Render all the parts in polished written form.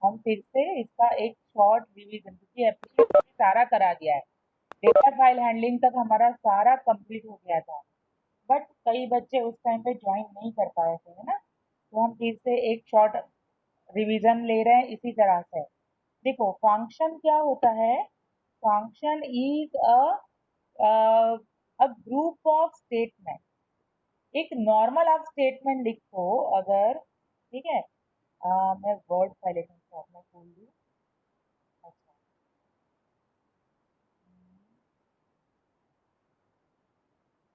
हम फिर से इसका एक शॉर्ट रिवीजन, क्योंकि एप्लीकेशन सारा करा दिया है, डेटा फाइल हैंडलिंग तक हमारा सारा कंप्लीट हो गया था, बट कई बच्चे उस टाइम पे ज्वाइन नहीं कर पाए थे, है ना। तो हम फिर से एक शॉर्ट रिवीजन ले रहे हैं इसी तरह से। देखो फंक्शन क्या होता है, function is a group of statement. एक नॉर्मल आप स्टेटमेंट लिखो अगर, ठीक है। मैं वर्ड फाइल एक मिनट में खोल लूँ। अच्छा,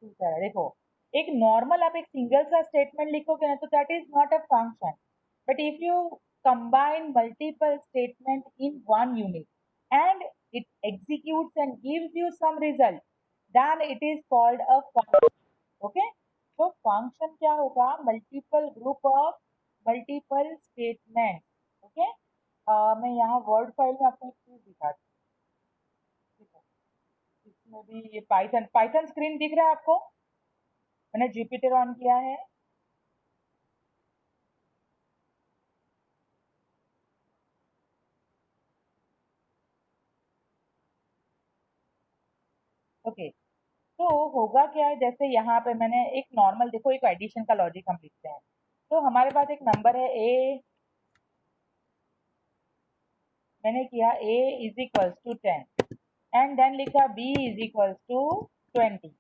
ठीक है, देखो एक नॉर्मल आप एक सिंगल सा स्टेटमेंट लिखोगे ना, तो that is not a function, but if you combine multiple statements in one unit and it executes and gives you some result, then it is called a function. Okay, तो function क्या होगा, multiple group of multiple statements. Okay, मैं यहाँ word file में आपको एक चीज दिखाती हूँ, ठीक है। इसमें भी ये पाइथन पाइथन स्क्रीन दिख रहा है आपको, मैंने जुपिटर ऑन किया है। ओके, तो होगा क्या है, जैसे यहाँ पे मैंने एक नॉर्मल, देखो एक एडिशन का लॉजिक हम लिखते हैं। तो हमारे पास एक नंबर है ए, मैंने किया A is equals to 10 and then लिखा B is equals to 20।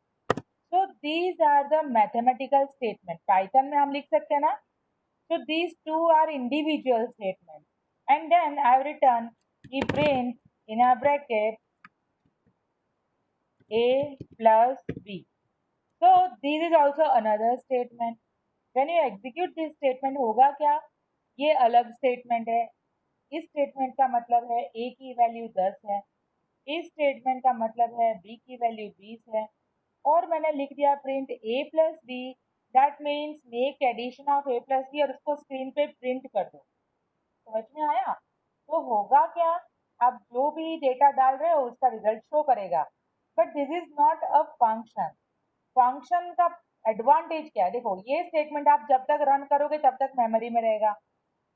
So these are the mathematical statement, Python में हम लिख सकते हैं ना। So these two are individual statements. And then I have written he print in a bracket A plus B. So this is also another statement. When you execute this statement होगा क्या, ये अलग statement है। इस statement का मतलब है A की वैल्यू 10 है, इस statement का मतलब है B की वैल्यू 20 है, और मैंने लिख दिया print A plus B, that means make addition of A plus B और उसको स्क्रीन पे प्रिंट कर दो। समझ में आया। तो होगा क्या, आप जो भी डेटा डाल रहे हो उसका रिजल्ट शो करेगा, but this is not a function. Function का एडवांटेज क्या है, देखो ये स्टेटमेंट आप जब तक रन करोगे तब तक मेमोरी में रहेगा,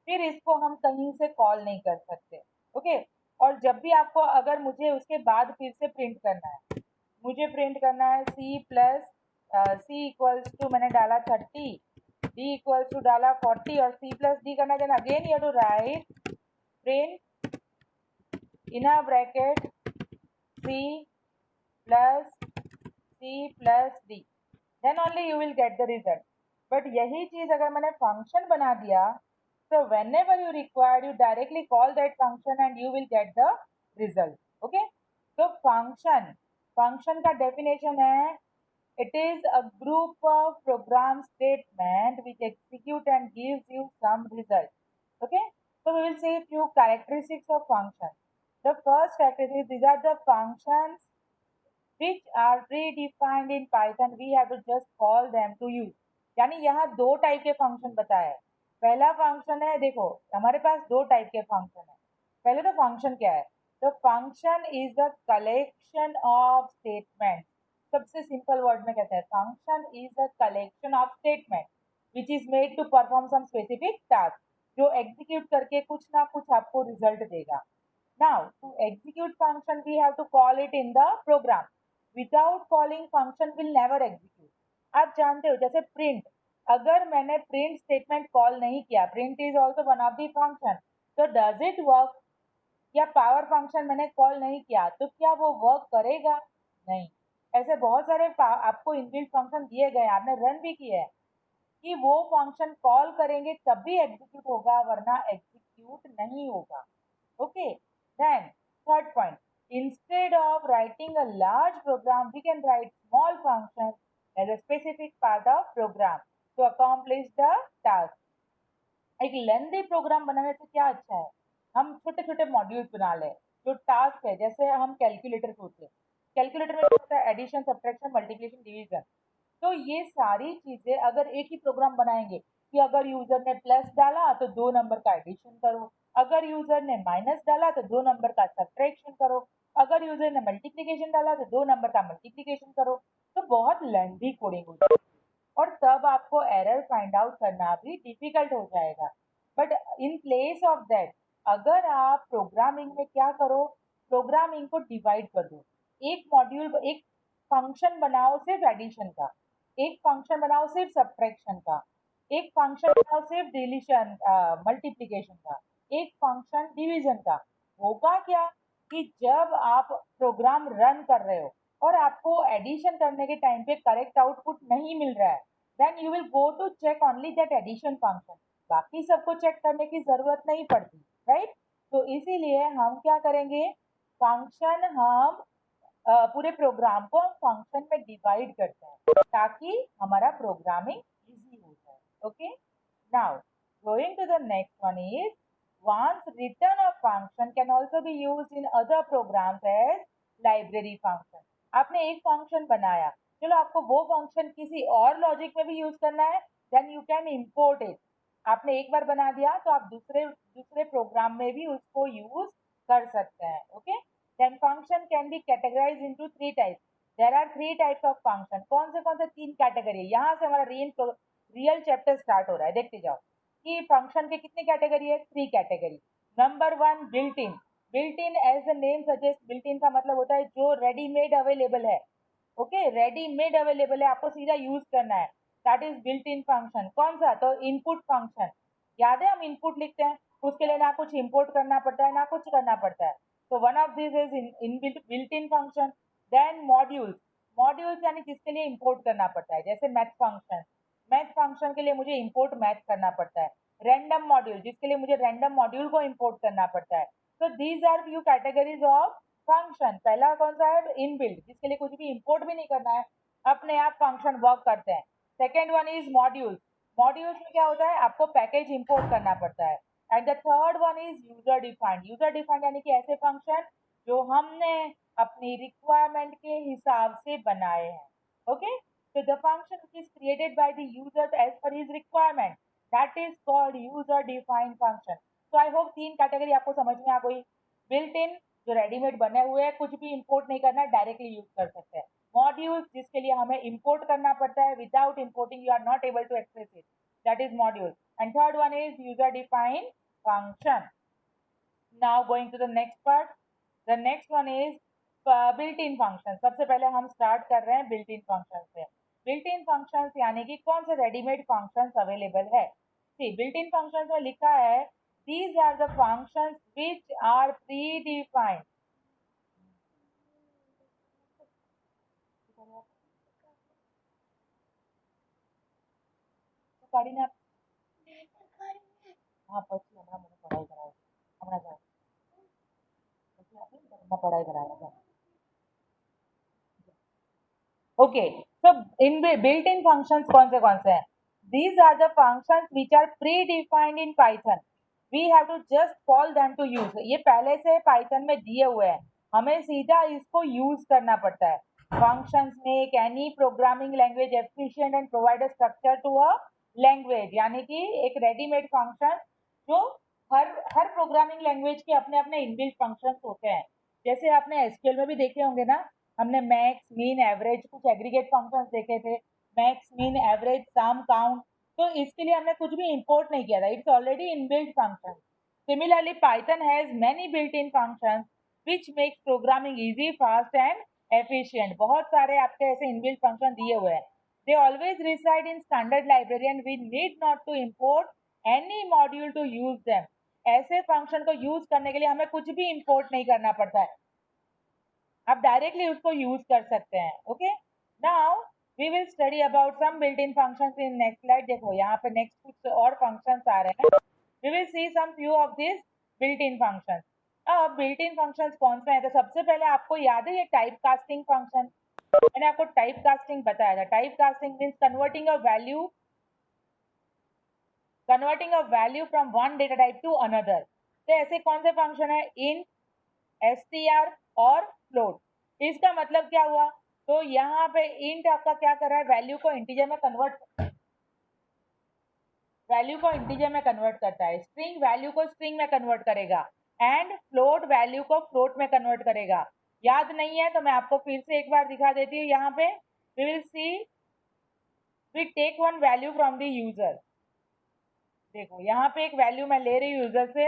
फिर इसको हम कहीं से कॉल नहीं कर सकते। ओके, और जब भी आपको अगर मुझे उसके बाद फिर से प्रिंट करना है, मुझे प्रिंट करना है C plus C equals to, मैंने डाला 30, डी इक्वल्स टू डाला 40 और सी प्लस डी करना, then again you to write print in a bracket C plus C plus D, then only you will get the result. But यही चीज अगर मैंने function बना दिया, so whenever you require you directly call that function and you will get the result. Okay, so function का definition है, it is a group of program statement which execute and gives you some result. Okay, so we will see few characteristics of function. The first characteristic, these are the functions which are predefined in Python. We have to just call them to use. यानी यहाँ दो type के function बताया है। पहला function है, देखो हमारे पास दो टाइप के फंक्शन है। पहले तो फंक्शन क्या है, तो function is the collection of statement. सबसे सिंपल वर्ड में कहते हैं function is the collection of statement which is made to perform some specific task, जो एग्जीक्यूट करके कुछ ना कुछ आपको रिजल्ट देगा। Now to execute function we have to call it in the program, without calling function will never execute. आप जानते हो जैसे प्रिंट, अगर मैंने प्रिंट स्टेटमेंट कॉल नहीं किया, print is also one of the function, तो डज इट वर्क, या पावर फंक्शन मैंने कॉल नहीं किया तो क्या वो वर्क करेगा, नहीं। ऐसे बहुत सारे आपको इनबिल्ट फंक्शन दिए गए, आपने रन भी किए हैं, कि वो फंक्शन कॉल करेंगे तभी एग्जीक्यूट होगा वरना एग्जीक्यूट नहीं होगा। Okay, then third point, instead of writing a large program we can write small functions as a specific part of program to accomplish the task। एक लेंदी प्रोग्राम बनाने से क्या अच्छा है, हम छोटे छोटे मॉड्यूल्स बना लें जो टास्क है, जैसे हम कैलकुलेटर सोचे, कैलकुलेटर में क्या होता है, एडिशन सब्ट्रैक्शन मल्टीप्लिकेशन डिवीजन। तो ये सारी चीजें अगर एक ही प्रोग्राम बनाएंगे कि अगर यूजर ने प्लस डाला तो दो नंबर का एडिशन करो, अगर यूजर ने माइनस डाला तो दो नंबर का सब्ट्रैक्शन करो, अगर यूजर ने मल्टीप्लिकेशन डाला तो दो नंबर का मल्टीप्लिकेशन करो, तो बहुत लेंदी कोडिंग होती है और तब आपको एरर फाइंड आउट करना भी डिफिकल्ट हो जाएगा। But in place of that अगर आप प्रोग्रामिंग में क्या करो, प्रोग्रामिंग को डिवाइड कर दो। एक मॉड्यूल, एक फंक्शन बनाओ सिर्फ एडिशन का, एक फंक्शन बनाओ सिर्फ सब्ट्रैक्शन का, एक फंक्शन बनाओ सिर्फ डिलीशन मल्टीप्लिकेशन का, एक फंक्शन डिवीजन का। होगा क्या कि जब आप प्रोग्राम रन कर रहे हो और आपको एडिशन करने के टाइम पे करेक्ट आउटपुट नहीं मिल रहा है, then you will go to check only that addition function, बाकी सबको चेक करने की जरूरत नहीं पड़ती, राइट। तो इसीलिए हम क्या करेंगे, फंक्शन हम पूरे प्रोग्राम को हम फंक्शन में डिवाइड करते हैं ताकि हमारा प्रोग्रामिंग इजी हो जाए। Okay, now going to the next one is, once written a function can also be used in other programs as library function। आपने एक फंक्शन बनाया, चलो आपको वो फंक्शन किसी और लॉजिक में भी यूज करना है, then you can import it. आपने एक बार बना दिया तो आप दूसरे दूसरे प्रोग्राम में भी उसको यूज कर सकते हैं। Okay, then function can be categorized into three types। there are three types of function। कौन से तीन कैटेगरी है, यहाँ से हमारा रियल चैप्टर स्टार्ट हो रहा है। देखते जाओ कि फंक्शन के कितने कैटेगरी है, three category. Number one, built in. Built in as the name suggest, built in का मतलब होता है जो रेडीमेड अवेलेबल है। ओके, रेडीमेड अवेलेबल है, आपको सीधा यूज करना है, that is built in function. कौन सा, तो इनपुट फंक्शन। याद है हम इनपुट लिखते हैं, उसके लिए ना कुछ इंपोर्ट करना पड़ता है ना कुछ करना पड़ता है। तो one of this is inbuilt built in function. Then modules. Modules यानी जिसके लिए इंपोर्ट करना पड़ता है, जैसे मैथ फंक्शन। मैथ फंक्शन के लिए मुझे इंपोर्ट मैथ करना पड़ता है। रैंडम मॉड्यूल, जिसके लिए मुझे रैंडम मॉड्यूल को इंपोर्ट करना पड़ता है। तो these are few categories of function. पहला कौन सा है, इनबिल्ट, जिसके लिए कुछ भी इंपोर्ट भी नहीं करना है, अपने आप फंक्शन वर्क करते हैं। Second one is modules. Modules में क्या होता है, आपको पैकेज इंपोर्ट करना पड़ता है। And the third one is user defined. User defined यानी कि ऐसे फंक्शन जो हमने अपनी रिक्वायरमेंट के हिसाब से बनाए हैं। Okay, so the function which is created by the user as per his requirement, that is called user defined function। so I hope तीन कैटेगरी आपको समझ में आ गई। बिल्ट इन, जो रेडीमेड बने हुए हैं, कुछ भी इंपोर्ट नहीं करना, डायरेक्टली यूज कर सकते हैं। मॉड्यूल्स, जिसके लिए हमें इंपोर्ट करना पड़ता है, without importing you are not able to access it, that is module। and third one is user defined function। now going to the next part, the next one is built in function। सबसे पहले हम start कर रहे हैं built in function से। built in functions यानी कि कौन से रेडीमेड functions अवेलेबल है। see, built in functions में लिखा है these are the functions which are predefined। हाँ, પછી હમણાં મને પઢાઈ કરાવે, હમણાં જાઓ, પછી આપણે ઘરમાં પઢાઈ કરાવે જાઓ। Okay, so in built in functions कौन से हैं, these are the functions which are predefined in python, we have to just call them to use। ये पहले से python में दिए हुए हैं, हमें सीधा इसको यूज करना पड़ता है। functions make any programming language efficient and provide a structure to a language। यानी कि एक रेडीमेड फंक्शन जो हर हर प्रोग्रामिंग लैंग्वेज के अपने अपने इनबिल्ट फंक्शंस होते हैं। जैसे आपने एसक्यूएल में भी देखे होंगे ना, हमने मैक्स, मीन, एवरेज, कुछ एग्रीगेट फंक्शंस देखे थे, मैक्स, मीन, एवरेज, सम, काउंट। तो इसके लिए हमने कुछ भी इंपोर्ट नहीं किया था, it's already inbuilt function. Similarly Python has many built in functions which makes programming easy, fast and efficient. बहुत सारे आपके ऐसे इनबिल्ट फंक्शन दिए हुए हैं। They always reside in standard library and we need not to import any module to use them. ऐसे function को use करने के लिए हमें कुछ भी इंपोर्ट नहीं करना पड़ता है, आप डायरेक्टली उसको यूज कर सकते हैं। Okay, now we will study about some built in functions in next slide. देखो यहाँ पे नेक्स्ट कुछ और फंक्शंस आ रहे हैं, we will see some few of this built in functions. अब बिल्ट इन फंक्शंस कौन से हैं, तो सबसे पहले आपको याद है ये टाइप कास्टिंग फंक्शन, मैंने आपको टाइप कास्टिंग बताया था। Type casting means converting a value from one data type two another. तो ऐसे कौन से फंक्शन है, इन, str और फ्लोट। इसका मतलब क्या हुआ, तो यहाँ पे इंट आपका क्या कर रहा है, वैल्यू को इंटीजर में कन्वर्ट करता है, स्ट्रिंग वैल्यू को स्ट्रिंग में कन्वर्ट करेगा, एंड फ्लोट वैल्यू को फ्लोट में कन्वर्ट करेगा। याद नहीं है तो मैं आपको फिर से एक बार दिखा देती हूँ। यहाँ पे we will see, we take one value from the user. देखो यहाँ पे एक वैल्यू मैं ले रही हूँ यूजर से,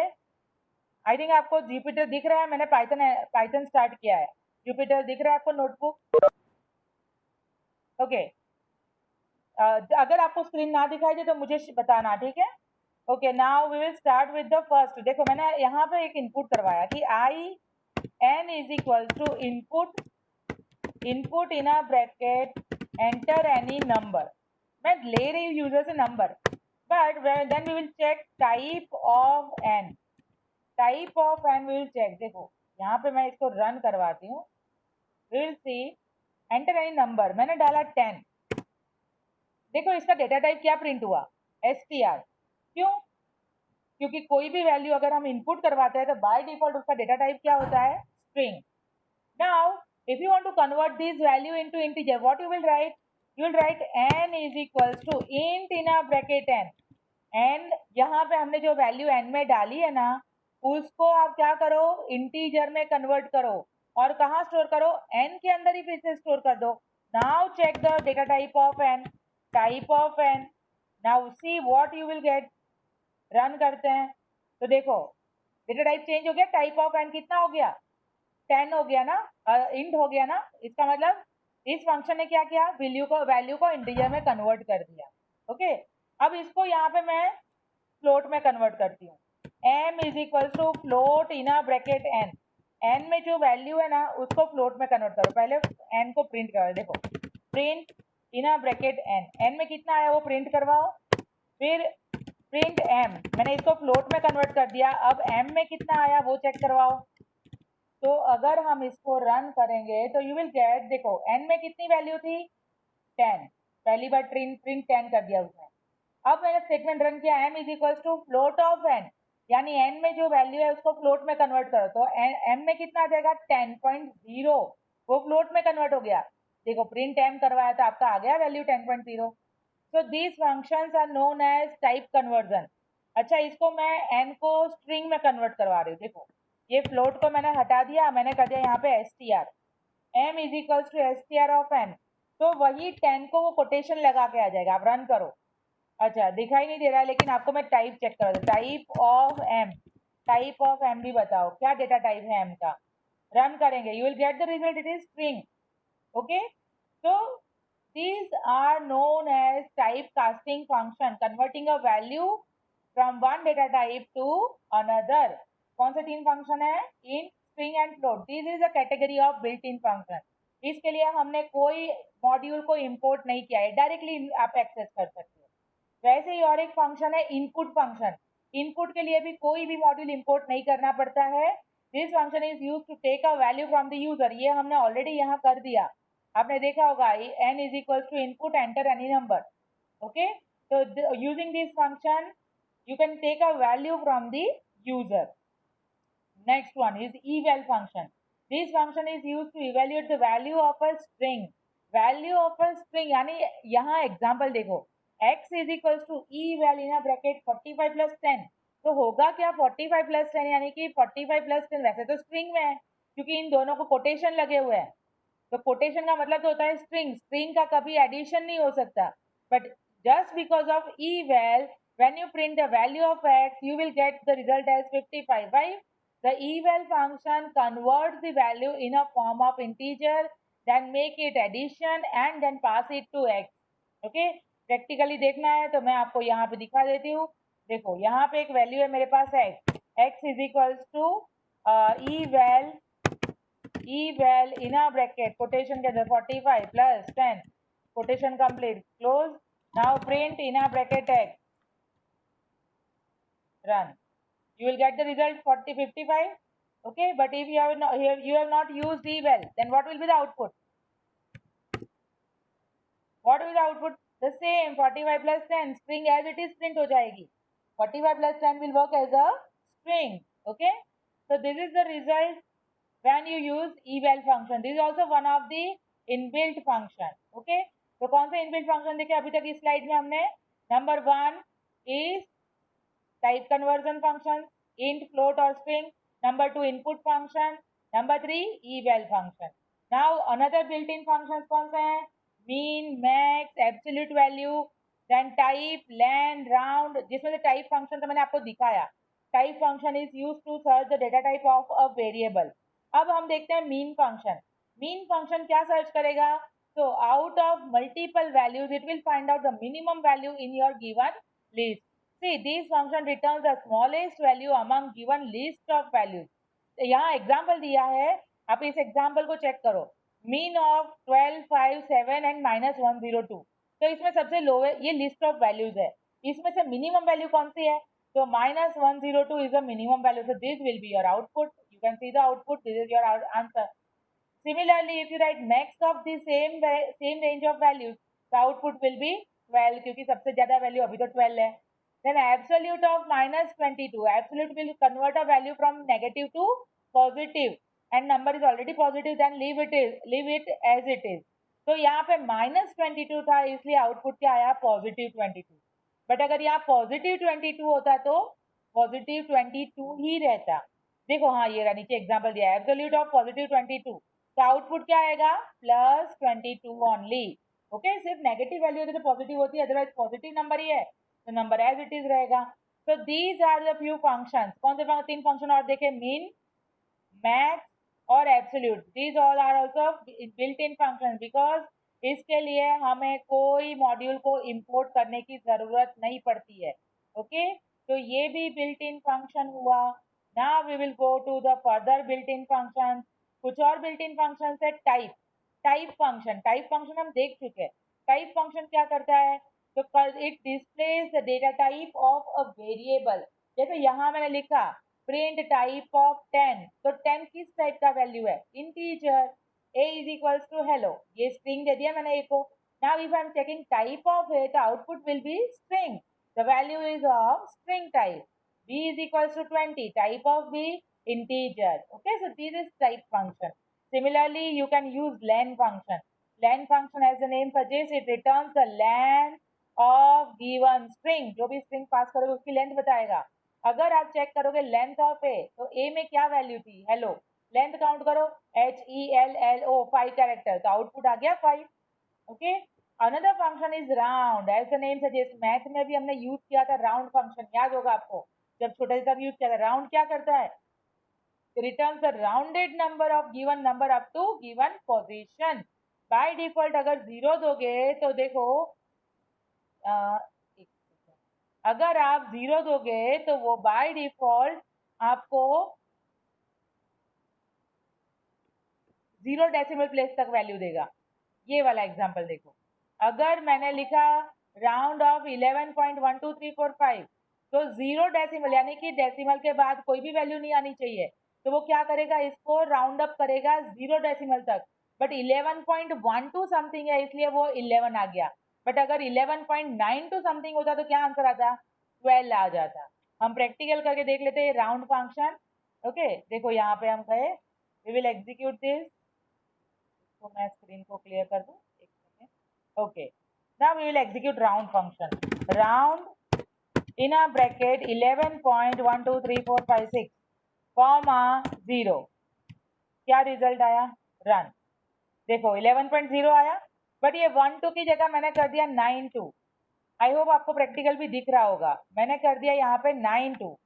आई थिंक आपको जुपिटर दिख रहा है, मैंने पाइथन स्टार्ट किया है। जुपिटर दिख रहा है आपको नोटबुक? ओके, अगर आपको स्क्रीन ना दिखाई दे तो मुझे बताना, ठीक है? Okay, now we will start with the first. देखो मैंने यहाँ पे एक इनपुट करवाया कि I N is equal to input in a bracket enter any number. मैं ले रही हूँ यूजर से number, but then we will check type of N. Type of N we will check. देखो यहाँ पे मैं इसको रन करवाती हूँ। We will see enter any number, मैंने डाला 10। देखो इसका डेटा टाइप क्या प्रिंट हुआ? str। क्यों? क्योंकि कोई भी वैल्यू अगर हम इनपुट करवाते हैं तो बाय डिफॉल्ट उसका डेटा टाइप क्या होता है? String. Now, if you want to convert this value into integer, what you will write? You will write n is equals to int in a bracket n. n यहाँ पे हमने जो value n में डाली है ना, उसको आप क्या करो? इंटीजर में कन्वर्ट करो। और कहाँ स्टोर करो? n के अंदर ही फिर से स्टोर कर दो। Now check the data type of n। Type of n, now see what you will get. Run करते हैं तो देखो डेटा टाइप चेंज हो गया। टाइप ऑफ n कितना हो गया? 10 हो गया ना, इंट हो गया ना। इसका मतलब इस फंक्शन ने क्या किया? वैल्यू को इंटीजर में कन्वर्ट कर दिया। ओके, अब इसको यहाँ पे मैं फ्लोट में कन्वर्ट करती हूँ। m is equal to float in a bracket n। n में जो वैल्यू है ना उसको फ्लोट में कन्वर्ट करो। पहले n को प्रिंट करो। देखो print in a bracket n। n में कितना आया वो प्रिंट करवाओ। फिर प्रिंट m, मैंने इसको फ्लोट में कन्वर्ट कर दिया। अब m में कितना आया वो चेक करवाओ। तो अगर हम इसको रन करेंगे तो यू विल गेट, देखो n में कितनी वैल्यू थी? 10। पहली बार प्रिंट 10 कर दिया उसने। अब मैंने स्टेटमेंट रन किया m is equal to float of n, यानी n में जो वैल्यू है उसको फ्लोट में कन्वर्ट करो। तो m में कितना आ जाएगा? 10.0। वो फ्लोट में कन्वर्ट हो गया। देखो प्रिंट m करवाया था, आपका आ गया value 10.0। So these functions are known as type conversion. अच्छा, इसको मैं n को स्ट्रिंग में कन्वर्ट करवा रही हूँ। देखो ये फ्लोट को मैंने हटा दिया, मैंने कर दिया यहाँ पे str। m is equal to str of n। तो वही 10 को वो कोटेशन लगा के आ जाएगा। आप रन करो। अच्छा दिखाई नहीं दे रहा है, लेकिन आपको मैं टाइप चेक करा दूँ। Type of m, type of m भी बताओ क्या डेटा टाइप है m का। रन करेंगे, you will get the result, it is string. Okay, so these are known as typecasting function, converting a value from one data type to another। कौन से तीन function है? int, string and float। this is a category of built-in function। इसके लिए हमने कोई module को import नहीं किया है, डायरेक्टली आप एक्सेस कर सकते हो। वैसे ही और एक फंक्शन है इनपुट फंक्शन। इनपुट के लिए भी कोई भी मॉड्यूल इंपोर्ट नहीं करना पड़ता है। This function is use to take a value from the user. ये हमने ऑलरेडी यहाँ कर दिया, आपने देखा होगा। n is equal to input enter any number. Okay, तो using this function you can take a value from the user। Next one is eval function। this function is used to evaluate the value of a string। value of a string यानी यहाँ example देखो, x is equals to eval in a bracket 45 plus 10। तो होगा क्या? 45 plus 10 यानी कि 45 plus 10 वैसे तो स्ट्रिंग में है क्योंकि इन दोनों को कोटेशन लगे हुए हैं। तो कोटेशन का मतलब तो होता है स्ट्रिंग। स्ट्रिंग का कभी एडिशन नहीं हो सकता। But just because of eval, when you print the value of x, you will get the result as 55। Why? The eval function converts the value in a form of integer, then make it addition and then pass it to x। okay? Practically देखना है तो मैं आपको यहाँ पे दिखा देती हूँ। देखो यहाँ पे एक वैल्यू है मेरे पास x। x is equals to eval in a bracket quotation के अंदर 45 plus 10, quotation complete, close। now print in a bracket x, run, you will get the result 55। okay, but if you have not used eval, then what will be the output? what will be the output? The same 45 plus 10, string as it is print हो जाएगी। 45 plus 10 will work as a string। okay, so this is the result when you use eval function। this is also one of the inbuilt function। okay, तो कौन सा inbuilt function देखे अभी तक इस slide में हमने? Number 1 is type conversion function, int, float or string। number 2 input function। number 3 eval function। now another built-in functions कौन से हैं? mean, max, absolute value, then type, len, round। जिसमें से type function तो मैंने आपको दिखाया। Type function is use to search the data type of a variable. अब हम देखते हैं मीन फंक्शन। मीन फंक्शन क्या सर्च करेगा? तो out of multiple values it will find out the minimum value in your given list. See this function returns the smallest value among given list of values. यहाँ example दिया है, आप इस example को check करो। Min of 12, 5, 7 and -102। तो इसमें सबसे लो है, ये लिस्ट ऑफ वैल्यूज है, इसमें से मिनिमम वैल्यू कौन सी है? So -102 is the minimum value. So this will be your output. You can see the output. This is your answer. Similarly, if you write max of the same range of values, the output will be 12 क्योंकि सबसे ज्यादा value अभी तो 12 है. Then absolute of -22. Absolute will convert a value from negative to positive, and number is already positive. Then leave it as it is. तो यहाँ पे -22 था, इसलिए आउटपुट क्या आया? +22। बट अगर यहाँ +22 होता तो +22 ही रहता। देखो, हाँ ये रहा, नीचे एग्जाम्पल दिया है, एब्सोल्यूट ऑफ +22, तो आउटपुट क्या आएगा? +22 ओनली। ओके, सिर्फ नेगेटिव वैल्यू होती तो पॉजिटिव होती है, अदरवाइज पॉजिटिव नंबर ही है तो नंबर एज इट इज रहेगा। तो these are the few functions. कौन से 3 फंक्शन और देखे? मीन, मैक्स और absolute. These all are also built in function, because इसके लिए हमें कोई मॉड्यूल को इंपोर्ट करने की जरूरत नहीं पड़ती है। ओके, तो ये भी बिल्ट इन फंक्शन हुआ। Now we will go to the further built in function. कुछ और बिल्ट इन फंक्शन है, टाइप। टाइप फंक्शन हम देख चुके हैं। टाइप फंक्शन क्या करता है? तो it displays the data type of a variable. जैसे यहाँ मैंने लिखा प्रिंट टाइप ऑफ 10, तो 10 किस टाइप का वैल्यू है? Integer. a is equals to hello, ये स्ट्रिंग दे दिया मैंने a को। Now if I am checking type of a, तो output will be string, the value is of string type. b is equals to 20, type of b integer. Okay, so this is type function. Similarly, you can use len function. Len function, as the name suggests, it returns the length of given string. जो भी string पास करोगे उसकी length बताएगा। अगर आप check करोगे length of a, तो ए में क्या वैल्यू थी? हेलो। लेंथ काउंट करो, HELLO, 5 कैरेक्टर, तो आउटपुट आ गया 5। Okay, another function is round, as the name suggest. Math में भी हमने यूज किया था राउंड फंक्शन, याद होगा आपको, जब छोटे से तब यूज किया था। राउंड क्या करता है? returns the rounded number of given number up to given position. by default अगर 0 दोगे तो देखो, अगर आप 0 दोगे तो वो बाय डिफॉल्ट आपको 0 डेसिमल प्लेस तक वैल्यू देगा। ये वाला एग्जांपल देखो, अगर मैंने लिखा राउंड ऑफ 11.12345, तो 0 डेसिमल यानी कि डेसिमल के बाद कोई भी वैल्यू नहीं आनी चाहिए, तो वो क्या करेगा? इसको राउंड अप करेगा 0 डेसिमल तक। बट 11.12 समथिंग है, इसलिए वो 11 आ गया। बट अगर 11.92 समथिंग होता तो क्या आंसर आता? 12 आ जाता। हम प्रैक्टिकल करके देख लेते हैं राउंड फंक्शन। ओके, देखो यहाँ पे हम कहे वी विल एग्जीक्यूट दिस। तो मैं स्क्रीन को क्लियर कर दूं, एक second. Okay, now we will execute round function. Round in a bracket 11.12345 comma 0। क्या रिजल्ट आया? रन। देखो 11.0 आया, बट ये 12 की जगह मैंने कर दिया 92। आई होप आपको प्रैक्टिकल भी दिख रहा होगा, मैंने कर दिया यहाँ पे 92।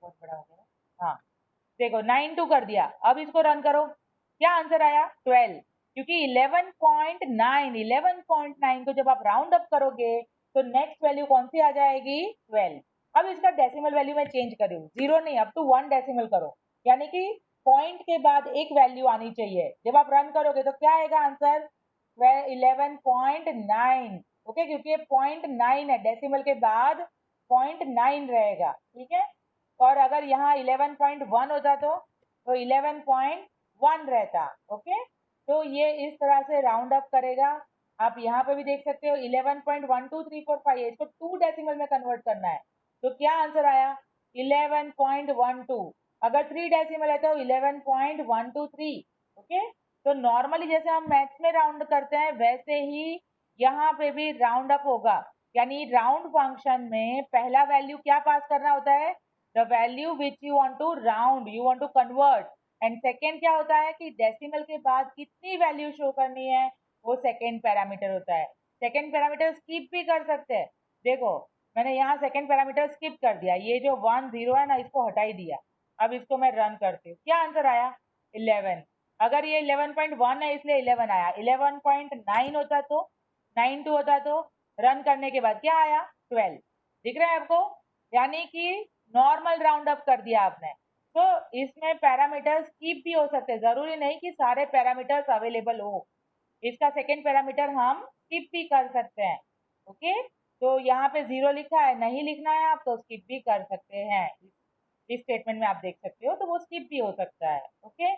बहुत बड़ा हो गया। हाँ, देखो 92 कर दिया। अब इसको रन करो, क्या आंसर आया? 12, क्योंकि 11.9 को जब आप राउंड अप करोगे तो नेक्स्ट वैल्यू कौन सी आ जाएगी? 12। अब इसका डेसिमल वैल्यू मैं चेंज कर रही हूँ, 0 नहीं, अब टू 1 डेसिमल करो, यानी कि पॉइंट के बाद एक वैल्यू आनी चाहिए। जब आप रन करोगे तो क्या आएगा आंसर? 11.9। ओके, क्योंकि ये 0.9 है, डेसिमल के बाद 0.9 रहेगा। ठीक है, और अगर यहाँ 11.1 होता तो 11.1 रहता। ओके, तो ये इस तरह से राउंड अप करेगा। आप यहाँ पे भी देख सकते हो 11.12345, इसको 2 डेसिमल में कन्वर्ट करना है, तो क्या आंसर आया? 11.12। अगर 3 डेसिमल है तो 11.123। ओके, तो नॉर्मली जैसे हम मैथ्स में राउंड करते हैं वैसे ही यहाँ पे भी राउंड अप होगा। यानी राउंड फंक्शन में पहला वैल्यू क्या पास करना होता है? The value which you want to round, you want to convert. And second क्या होता है कि डेसिमल के बाद कितनी वैल्यू शो करनी है, वो सेकेंड पैरामीटर होता है। सेकेंड पैरामीटर स्किप भी कर सकते हैं। देखो मैंने यहाँ सेकंड पैरामीटर स्किप कर दिया, ये जो 1 0 है ना इसको हटा ही दिया। अब इसको मैं रन करती हूँ, क्या आंसर आया 11। अगर ये 11.1 है इसलिए 11 आया, 11.9 होता तो 92 होता तो रन करने के बाद क्या आया 12। दिख रहा है आपको, यानी कि नॉर्मल राउंड अप कर दिया आपने। तो इसमें पैरामीटर्स स्किप भी हो सकते हैं, जरूरी नहीं कि सारे पैरामीटर्स अवेलेबल हो। इसका सेकेंड पैरामीटर हम स्किप भी कर सकते हैं। ओके, तो यहाँ पे 0 लिखा है, नहीं लिखना है आप तो स्किप भी कर सकते हैं। इस स्टेटमेंट में आप देख सकते हो, तो वो स्किप भी हो सकता है। Okay,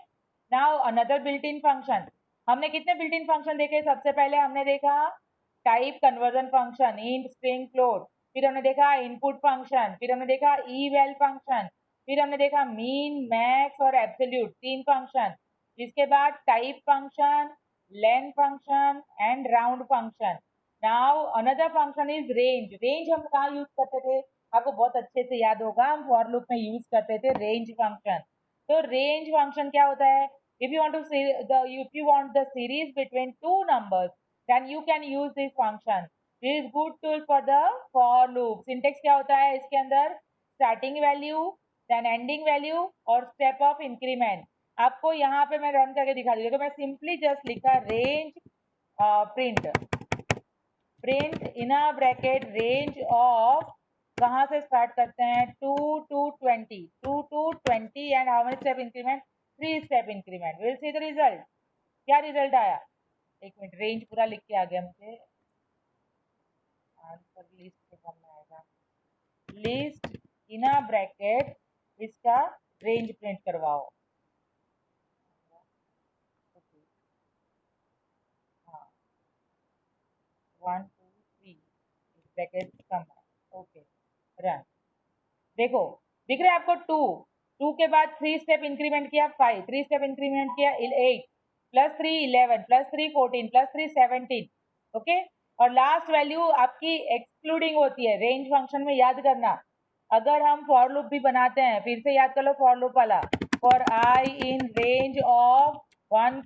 now another built in function. हमने कितने बिल्ट इन फंक्शन देखे? सबसे पहले हमने देखा type conversion function, int string float, फिर हमने देखा इनपुट फंक्शन, फिर हमने देखा eval फंक्शन, फिर हमने देखा मीन मैक्स और एब्सोल्यूट, 3 फंक्शन। इसके बाद type function, length function and round function. Now another function is range. Range हम कहाँ यूज करते थे? आपको बहुत अच्छे से याद होगा, हम फॉर लूप में यूज करते थे रेंज फंक्शन। तो रेंज फंक्शन क्या होता है? If you want to if you want the series between two numbers, then you can use this function. This is good tool for the for loop. Syntax क्या होता है इसके अंदर? Starting value, then ending value और step of increment. आपको यहाँ पे मैं रन करके दिखा दी, तो मैं सिंपली जस्ट लिखा range print in a bracket range of, कहाँ से स्टार्ट करते हैं 2 to 20, 2 to 20 and how many step increment? 3 step increment. Will see the result. क्या रिजल्ट आया? एक मिनट, रेंज पूरा लिख के आ गया मुझे, आंसर लिस्ट के फॉर्म में आएगा। लिस्ट इन अ ब्रैकेट, इसका रेंज प्रिंट करवाओ। हाँ, 1 2 3 ब्रैकेट कम है। Okay, run. देखो, दिख रहा है आपको 2, 2 के बाद 3 स्टेप इंक्रीमेंट किया 5, 3 स्टेप इंक्रीमेंट किया 8, प्लस 3 11, प्लस 3 14, प्लस 3 17। ओके, और लास्ट वैल्यू आपकी एक्सक्लूडिंग होती है रेंज फंक्शन में, याद करना। अगर हम फॉर लूप भी बनाते हैं, फिर से याद कर लो फॉर लूप वाला, for I in range of 1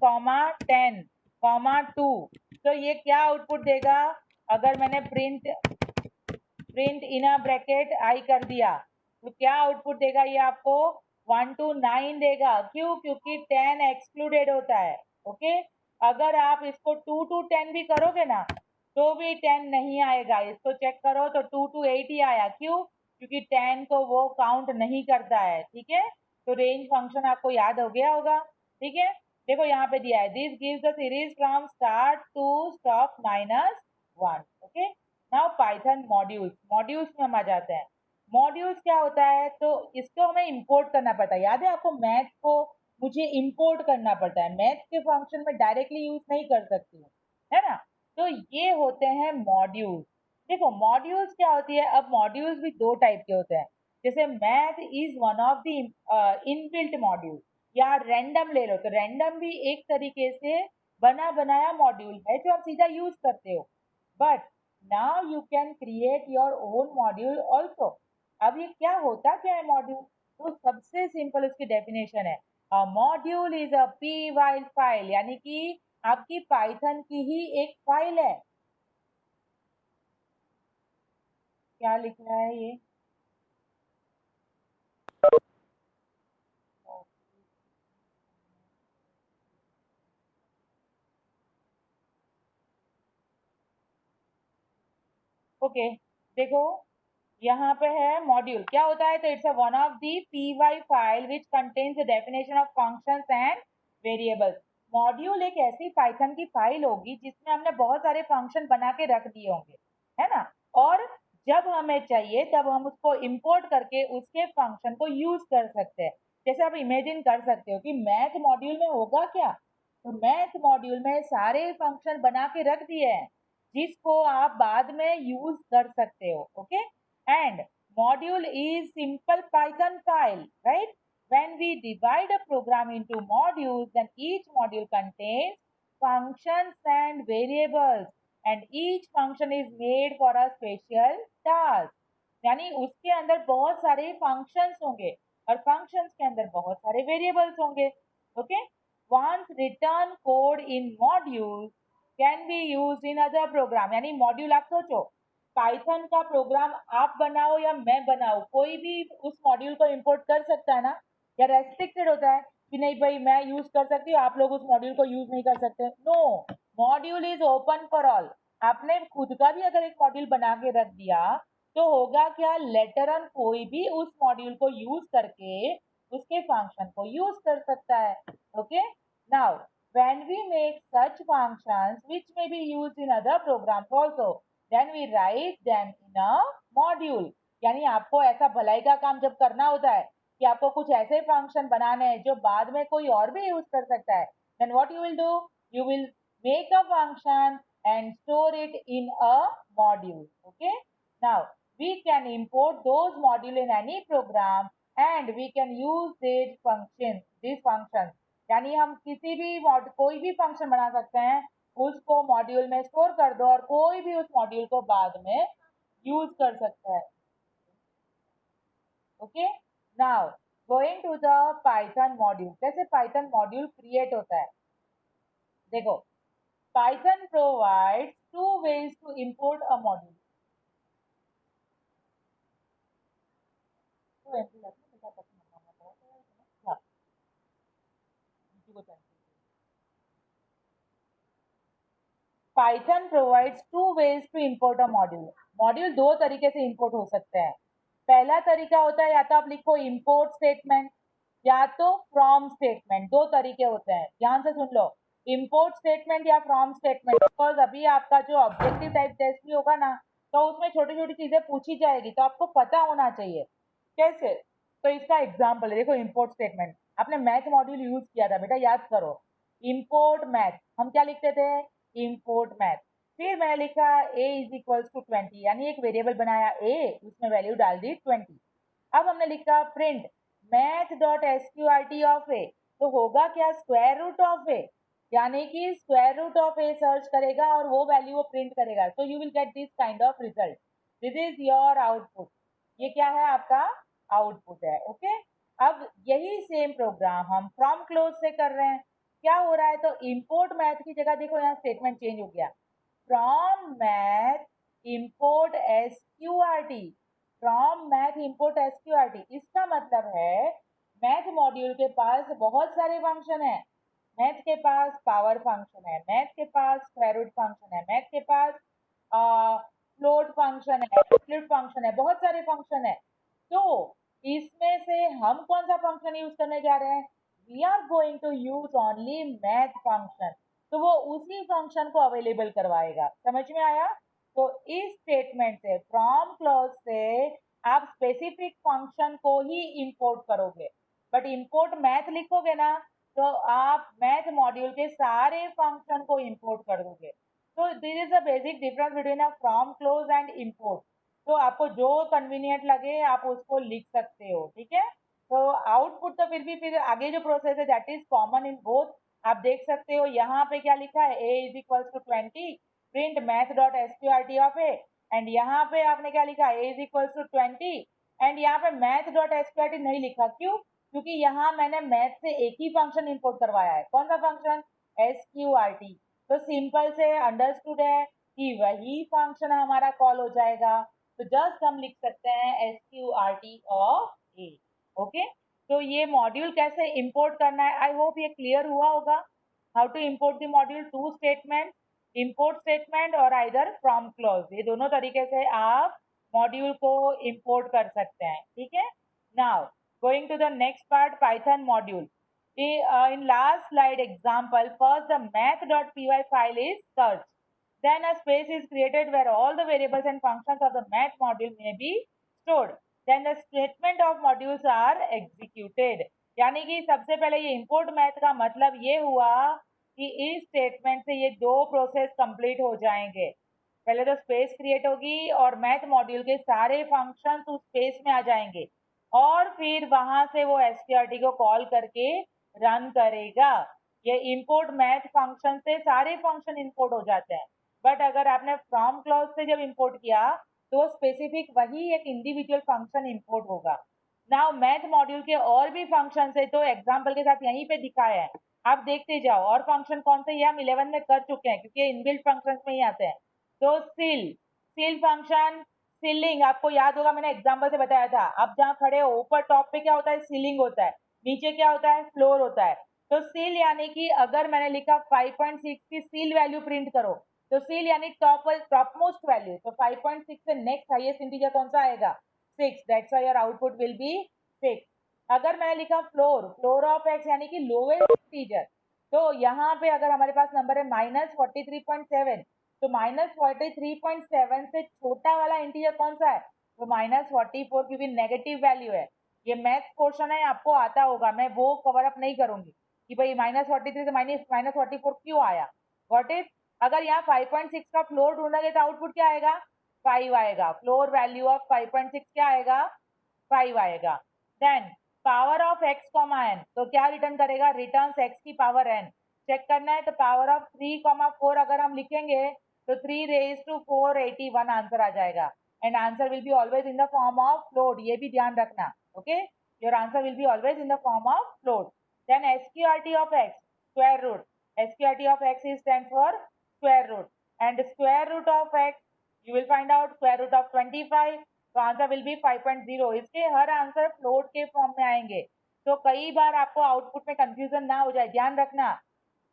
10 2, तो ये क्या आउटपुट देगा? अगर मैंने प्रिंट इन अ ब्रैकेट आई कर दिया तो क्या आउटपुट देगा ये आपको? 1 to 9 देगा। क्यों? क्योंकि 10 एक्सक्लूडेड होता है। ओके, अगर आप इसको 2 to 10 भी करोगे ना तो भी 10 नहीं आएगा। इसको चेक करो तो 2 to 8 ही आया। क्यों? क्योंकि 10 को वो काउंट नहीं करता है। ठीक है, तो रेंज फंक्शन आपको याद हो गया होगा। ठीक है, देखो यहाँ पे दिया है this gives the series from start to stop -1। ओके, नाउ पाइथन मॉड्यूल्स। मॉड्यूल्स में हम आ जाते हैं। मॉड्यूल्स क्या होता है? तो इसको हमें इंपोर्ट करना पड़ता है। याद है आपको, मैथ को मुझे इंपोर्ट करना पड़ता है, मैथ के फंक्शन में डायरेक्टली यूज नहीं कर सकती हूँ, है ना? तो ये होते हैं मॉड्यूल्स। देखो मॉड्यूल्स क्या होती है, अब मॉड्यूल्स भी दो टाइप के होते हैं। जैसे math is one of the inbuilt module, या रैंडम ले लो तो रैंडम भी एक तरीके से बना बनाया मॉड्यूल है जो आप सीधा यूज करते हो। But now you can create your own module also। अब ये क्या होता क्या है मॉड्यूल? तो सबसे सिंपल इसकी डेफिनेशन है, module is a P while file, यानी कि आपकी पाइथन की ही एक फाइल है। क्या लिख रहा है ये? ओके, देखो यहाँ पे है मॉड्यूल क्या होता है, तो it's a one of the py file which contains the definition of functions and variables. Module एक ऐसी पाइथन की फाइल होगी जिसमें हमने बहुत सारे फंक्शन बना के रख दिए होंगे, है ना? और जब हमें चाहिए तब हम उसको इंपोर्ट करके उसके फंक्शन को यूज कर सकते हैं। जैसे आप इमेजिन कर सकते हो कि मैथ मॉड्यूल में होगा क्या, तो मैथ मॉड्यूल में सारे फंक्शन बना के रख दिए हैं जिसको आप बाद में यूज कर सकते हो। Okay, and module is simple Python file, right? When we divide a program into modules, then each module contains functions and variables, and each function is made for a special task। यानी उसके अंदर बहुत सारे functions होंगे और functions के अंदर बहुत सारे वेरिएबल्स होंगे। Okay, once written code in modules can be used in other program। यानी मॉड्यूल आप सोचो पाइथन का प्रोग्राम आप बनाओ या मैं बनाऊं, कोई भी उस मॉड्यूल को इंपोर्ट कर सकता है ना, या रेस्ट्रिक्टेड होता है कि नहीं भाई मैं यूज कर सकती हूँ, आप लोग उस मॉड्यूल को यूज नहीं कर सकते? No, module is open for all. आपने खुद का भी अगर एक मॉड्यूल बना के रख दिया तो होगा क्या, लेटर ऑन कोई भी उस मॉड्यूल को यूज करके उसके फंक्शन को यूज कर सकता है। Okay, now when we make such functions which may be used in other programs also, then we write them in a module। यानी आपको ऐसा भलाई का काम जब करना होता है कि आपको कुछ ऐसे फंक्शन बनाने हैं जो बाद में कोई और भी यूज कर सकता है, then what you will do, you will make a function and store it in a module। Okay, now we can import those module in any program and we can use these functions। यानी हम किसी भी कोई भी function बना सकते हैं, उसको मॉड्यूल में स्टोर कर दो और कोई भी उस मॉड्यूल को बाद में यूज कर सकता है। Okay, now going to the Python module. कैसे पाइथन मॉड्यूल क्रिएट होता है, देखो, Python provides two ways to import a module. Python provides two ways to import a module. Module दो तरीके से इंपोर्ट हो सकते हैं। पहला तरीका होता है या तो आप लिखो इंपोर्ट स्टेटमेंट या तो फ्रॉम स्टेटमेंट। दो तरीके होते हैं, ध्यान से सुन लो, इंपोर्ट स्टेटमेंट या फ्रॉम स्टेटमेंट। बिकॉज अभी आपका जो ऑब्जेक्टिव टाइप टेस्ट भी होगा ना, तो उसमें छोटी छोटी चीजें पूछी जाएगी, तो आपको पता होना चाहिए कैसे। तो इसका एग्जाम्पल है, देखो इंपोर्ट स्टेटमेंट, आपने मैथ मॉड्यूल यूज किया था बेटा, याद करो, इंपोर्ट मैथ, हम क्या लिखते थे, इंपोर्ट मैथ। फिर मैंने लिखा a इज इक्वल्स टू 20, यानी एक वेरिएबल बनाया a, उसमें वैल्यू डाल दी 20। अब हमने लिखा print math dot SQRT of a, तो होगा क्या, स्क्वायर रूट ऑफ ए, यानी कि square root of a search करेगा और वो वैल्यू वो प्रिंट करेगा। तो you will get this kind of result, this is your output. ये क्या है, आपका आउटपुट है। ओके, अब यही सेम प्रोग्राम हम फ्रॉम क्लोज से कर रहे हैं। क्या हो रहा है, तो इंपोर्ट मैथ की जगह देखो यहाँ स्टेटमेंट चेंज हो गया, from math import SQRT, from math import SQRT. इसका मतलब है मैथ मॉड्यूल के पास बहुत सारे फंक्शन है। मैथ के पास पावर फंक्शन है, मैथ के पास स्क्वायर रूट फंक्शन है, मैथ के पास फ्लोट फंक्शन है, स्प्लिट फंक्शन है, बहुत सारे फंक्शन है। तो इसमें से हम कौन सा फंक्शन यूज करने जा रहे हैं, we are going to use only math function. तो वो उसी फंक्शन को अवेलेबल करवाएगा। समझ में आया? तो इस स्टेटमेंट से, फ्रॉम क्लॉज से आप स्पेसिफिक फंक्शन को ही इंपोर्ट करोगे, बट इंपोर्ट मैथ लिखोगे ना तो आप मैथ मॉड्यूल के सारे फंक्शन को इंपोर्ट कर दोगे। तो this is the basic difference between a from close and import. तो आपको जो कन्वीनियंट लगे आप उसको लिख सकते हो, ठीक है। तो आउटपुट तो फिर आगे जो प्रोसेस है that is common in both. आप देख सकते हो यहाँ पे क्या लिखा है, a is equal to 20 print math dot SQRT of a, and यहाँ पे आपने क्या लिखा, a is equal to 20, and यहाँ पे मैथ डॉट एसक्यूआरटी नहीं लिखा, क्यों, क्योंकि यहाँ मैंने मैथ से एक ही फंक्शन इंपोर्ट करवाया है। कौन सा फंक्शन, एसक्यूआरटी। तो सिंपल से अंडरस्टूड है कि वही फंक्शन हमारा कॉल हो जाएगा। तो जस्ट हम लिख सकते हैं एसक्यूआरटी ऑफ ए। ओके, तो ये मॉड्यूल कैसे इंपोर्ट करना है, आई होप ये क्लियर हुआ होगा। How to import the module, two statement, import statement और आइदर फ्रॉम क्लॉज, ये दोनों तरीके से आप मॉड्यूल को इंपोर्ट कर सकते हैं, ठीक है। Now going to the next part, Python module. In last slide example, first the math.py file is searched. Then a space is created where all the variables and functions of the math module may be stored. Then the statement of modules are executed. यानी कि सबसे पहले ये import math का मतलब ये हुआ कि इस स्टेटमेंट से ये दो प्रोसेस कंप्लीट हो जाएंगे। पहले तो स्पेस क्रिएट होगी और मैथ मॉड्यूल के सारे फंक्शंस उस स्पेस में आ जाएंगे और फिर वहां से वो एसक्यूआरटी को कॉल करके रन करेगा। ये इंपोर्ट मैथ फंक्शन से सारे फंक्शन इंपोर्ट हो जाते हैं, बट अगर आपने फ्रॉम क्लॉज से जब इंपोर्ट किया तो स्पेसिफिक वही एक इंडिविजुअल फंक्शन इंपोर्ट होगा। नाउ मैथ मॉड्यूल के और भी फंक्शन है, तो एग्जाम्पल के साथ यहीं पे दिखाया है, आप देखते जाओ। और फंक्शन कौन से, ये हम 11 में कर चुके हैं क्योंकि इनबिल्ट फंक्शन में ही आते हैं। तो सिल, सील फंक्शन, सीलिंग, आपको याद होगा मैंने एग्जांपल से बताया था। आप जहाँ खड़े हो ऊपर टॉप पे क्या होता है, सीलिंग होता है, नीचे क्या होता है, फ्लोर होता है। तो सील यानी कि अगर मैंने लिखा 5.6 की सील वैल्यू प्रिंट करो, तो सील यानी टॉप मोस्ट वैल्यू, तो 5.6 से नेक्स्ट हाईएस्ट इंटीजर कौन सा आएगा, 6, that's why your output will B 6। अगर मैंने लिखा फ्लोर, फ्लोर ऑफ एक्स यानी कि लोएस्ट इंटीजर, तो यहाँ पे अगर हमारे पास नंबर है -43.7, तो -43.7 से छोटा वाला इंटीजर कौन सा है, तो -44, क्योंकि नेगेटिव वैल्यू है। ये मैथ्स क्वेश्चन है, आपको आता होगा, मैं वो कवर अप नहीं करूंगी कि भाई -43 से -44 क्यों आया। व्हाट इज, अगर यहाँ 5.6 का फ्लोर ढूंढोगे तो आउटपुट क्या आएगा, 5 आएगा। फ्लोर वैल्यू ऑफ 5.6 क्या आएगा, 5 आएगा। Then power of x comma n, तो क्या रिटर्न करेगा, रिटर्न एक्स की पावर एन। चेक करना है तो पावर ऑफ 3, 4 अगर हम लिखेंगे तो 3 raised to 481 आंसर आ जाएगा। And answer will be always in the form of float, ये भी ध्यान रखना। Okay, your answer will be always in the form of float. Then SQRT of x, square root, SQRT of x is stand for square root, and square root of x you will find out square root of 25, तो answer will be 5.0। इसके हर answer float के form में आएंगे, तो कई बार आपको output में कंफ्यूजन ना हो जाए, ध्यान रखना।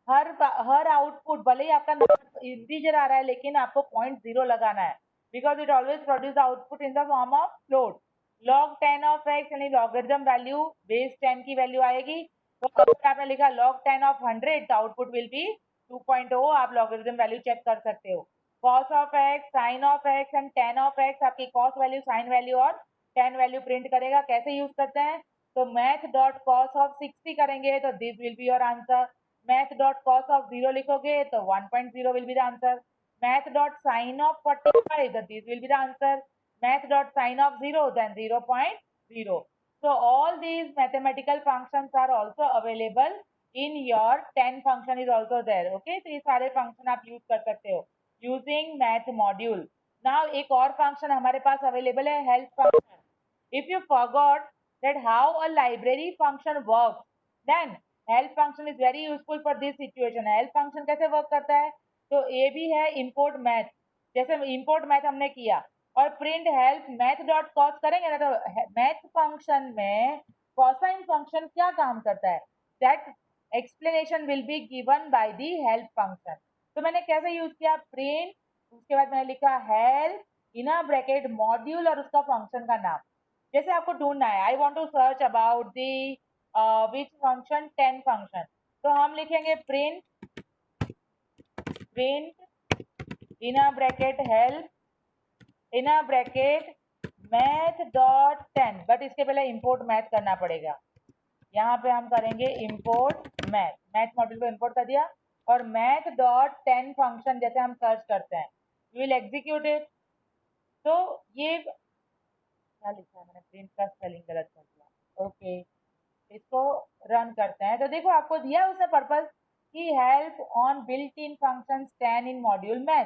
हर आउटपुट भले ही आपका नंबर इंटीजर आ रहा है लेकिन आपको 0.0 लगाना है, because it always produce output in the form of float. log 10 of x यानी लॉगरिथम वैल्यू बेस 10 की वैल्यू आएगी, तो अगर आपने लिखा log 10 ऑफ 100 तो आउटपुट विल बी 2.0, आप लॉगरिथम वैल्यू चेक कर सकते हो। cos of x, sine of x and tan of x, आपकी cos वैल्यू, साइन वैल्यू और tan वैल्यू प्रिंट करेगा। कैसे यूज करते हैं, तो मैथ डॉट कॉस ऑफ 60 करेंगे तो this will be your answer. Math dot cos of 0 लिखोगे तो 1.0 will be the answer. Math dot sine of 45 तो this will be the answer. Math dot sine of 0 then 0.0। so all these mathematical functions are also available in your 10 function is also there। okay, तो ये सारे function आप use कर सकते हो using math module. Now एक और function हमारे पास अवेलेबल है, help function. if you forgot that how a library function works, then help function is very useful for this situation। help function कैसे वर्क करता है, तो ये भी है import math, जैसे import math हमने किया और print help math dot cos करेंगे ना, तो मैथ फंक्शन में कॉसाइन फंक्शन क्या काम करता है, that explanation will be given by the help function. तो मैंने कैसे यूज किया, प्रिंट, उसके बाद मैंने लिखा help in a bracket module और उसका फंक्शन का नाम। जैसे आपको ढूंढना है, I want to search about the which function 10 function, तो हम लिखेंगे print, in a bracket help in a bracket math dot 10, but इसके पहले इंपोर्ट मैथ करना पड़ेगा। यहाँ पे हम करेंगे इंपोर्ट मैथ, मैथ मॉड्यूल को इंपोर्ट कर दिया और मैथ डॉट 10 फंक्शन जैसे हम सर्च करते हैं, यू विल एग्जीक्यूट इट। तो ये क्या लिखा है मैंने, प्रिंट का स्पेलिंग गलत कर दिया। ओके, इसको रन करते हैं तो देखो आपको दिया उसने पर्पस कि help on built in function 10 in module math.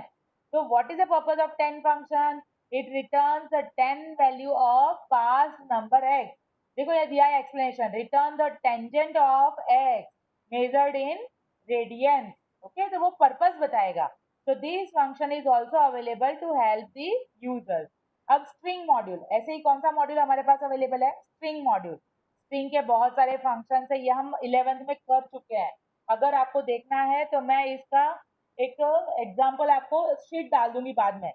तो what is the purpose of 10 function, it returns the 10 value of past number x. देखो ये दिया है explanation, return the tangent of x measured in radians. Okay, तो वो purpose बताएगा। तो this function is also available to help the users. अब string module, ऐसे ही कौन सा मॉड्यूल हमारे पास अवेलेबल है, स्ट्रिंग मॉड्यूल। स्ट्रिंग के बहुत सारे फंक्शन है, ये हम 11th में कर चुके हैं। अगर आपको देखना है तो मैं इसका एक एग्जांपल आपको शीट डाल दूंगी बाद में।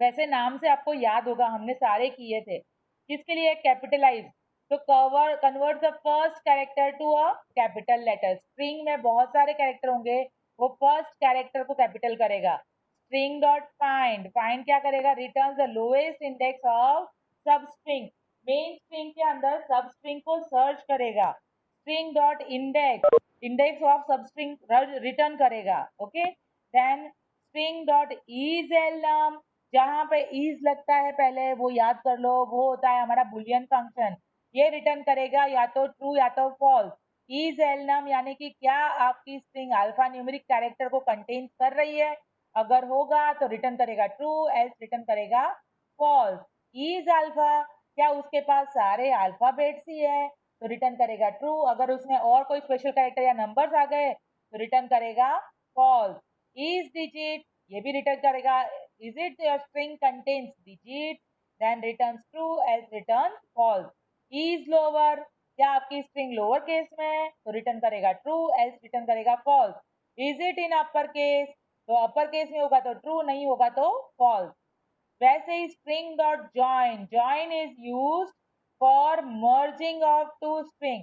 वैसे नाम से आपको याद होगा हमने सारे किए थे। किसके लिए, कैपिटलाइज, तो convert the first character to a capital letter. String में बहुत सारे कैरेक्टर होंगे, वो फर्स्ट कैरेक्टर को कैपिटल करेगा। स्ट्रिंग डॉट फाइंड, फाइंड क्या करेगा, return the lowest index of substring, main string के अंदर सब स्ट्रिंग को सर्च करेगा। String dot index, index of substring return करेगा। Okay, then string dot is alnum, जहां पे इज लगता है पहले वो याद कर लो, वो होता है हमारा बुलियन फंक्शन। ये रिटर्न करेगा या तो ट्रू या तो फॉल्स। इज एलनम यानी कि क्या आपकी स्ट्रिंग अल्फा न्यूमेरिक कैरेक्टर को कंटेन कर रही है, अगर होगा तो रिटर्न करेगा ट्रू, एल्स रिटर्न करेगा फॉल्स। इज अल्फा, क्या उसके पास सारे अल्फाबेट्स ही है, तो रिटर्न करेगा ट्रू, अगर उसमें और कोई स्पेशल कैरेक्टर या नंबर्स आ गए तो रिटर्न करेगा फॉल्स। इज डिजिट, ये भी रिटर्न करेगा Is it your string contains digits? Then returns true, else returns false. Is lower, क्या आपकी स्ट्रिंग लोअर केस में है तो रिटर्न करेगा ट्रू, एल्स रिटर्न करेगा false. Is it in upper case, तो अपर केस में होगा तो ट्रू, नहीं होगा तो फॉल्स. वैसे ही string dot join, join is used for merging of two string.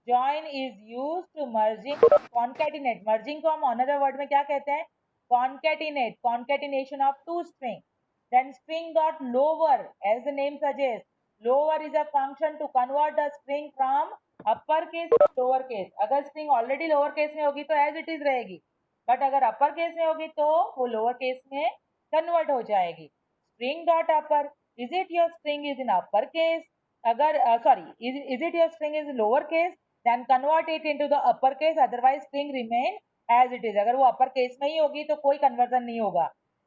Join is used to merging, concatenate, merging को हम अनदर वर्ड में क्या कहते हैं, concatenate, concatenation of two string. Then string dot lower, as the name suggests, lower is a function to convert the string from upper case to lower case. अगर string already lower case में होगी तो as it is रहेगी, but अगर upper case में होगी तो वो lower case में convert हो जाएगी. String dot upper, is it your string is in upper case? अगर is it your string is in lower case? Then convert it into the upper case, otherwise string remain as it is. अगर वो upper case में ही होगी तो कोई conversion नहीं होगा.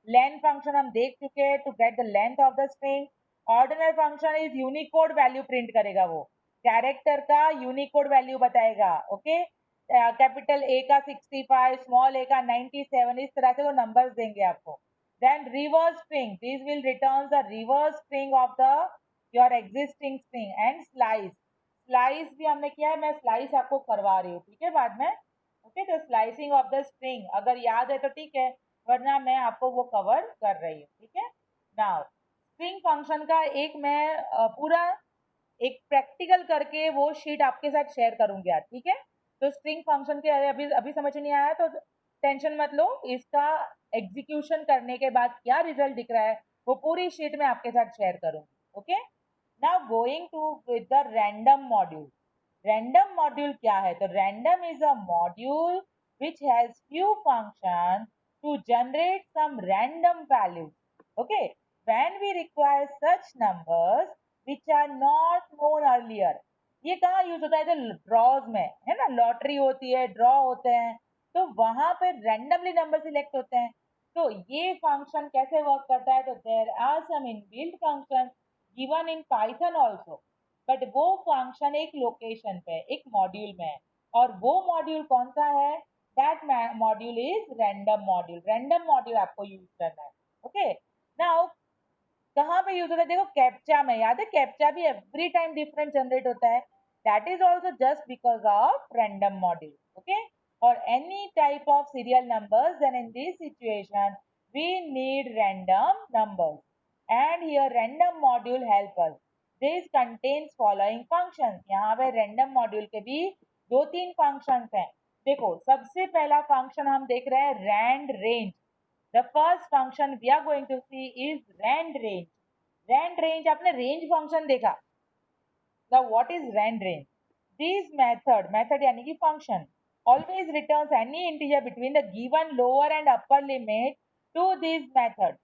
Length function हम देख चुके हैं, to get the length of the string. Ordinal function is unicode value print करेगा, वो कैरेक्टर का यूनिकोड वैल्यू बताएगा. ओके, कैपिटल ए का 65, स्मॉल ए का 97, इस तरह से वो नंबर्स देंगे आपको. Then reverse string, this will return the reverse string of the your existing string. And slice, slice भी हमने किया है, मैं स्लाइस आपको करवा रही हूँ, ठीक है, बाद में. ओके, तो स्लाइसिंग ऑफ द स्ट्रिंग अगर याद है तो ठीक है, वरना मैं आपको वो कवर कर रही हूँ, ठीक है. नाउ स्ट्रिंग फंक्शन का एक मैं पूरा एक प्रैक्टिकल करके वो शीट आपके साथ शेयर करूंगी आज, ठीक है. तो स्ट्रिंग फंक्शन के अभी अभी समझ नहीं आया तो टेंशन मत लो, इसका एग्जीक्यूशन करने के बाद क्या रिजल्ट दिख रहा है वो पूरी शीट में आपके साथ शेयर करूंगी. Okay, now going to with the random module. Random module क्या है, तो random is a module which has few functions to generate some random values. Okay, when we require such numbers which are not known earlier. ये कहाँ use होता है, तो drawers में है ना, लॉटरी होती है, ड्रॉ होते हैं, तो वहां पे रैंडमली नंबर सिलेक्ट होते हैं. तो ये फंक्शन कैसे वर्क करता है, तो there are some inbuilt functions given in Python also, but वो फंक्शन एक लोकेशन पे, एक मॉड्यूल में है, और वो मॉड्यूल कौन सा है, that module is random module. Random module आपको यूज करना है. ओके, नाउ कहाँ पे यूज होता है, देखो कैप्चा में, याद है कैप्चा भी एवरी टाइम डिफरेंट जनरेट होता है, that is also just because of random module. Okay, और any type of serial numbers, then in this situation we need random numbers, and here random module help us. This contains following functions. यहाँ पे random module के भी दो तीन functions हैं. देखो सबसे पहला फंक्शन हम देख रहे हैं rand range. The first function we are going to see is rand range. Rand range, आपने range function देखा. Now what is rand range? This method यानी कि function always returns any integer between the given lower and upper limit to this method.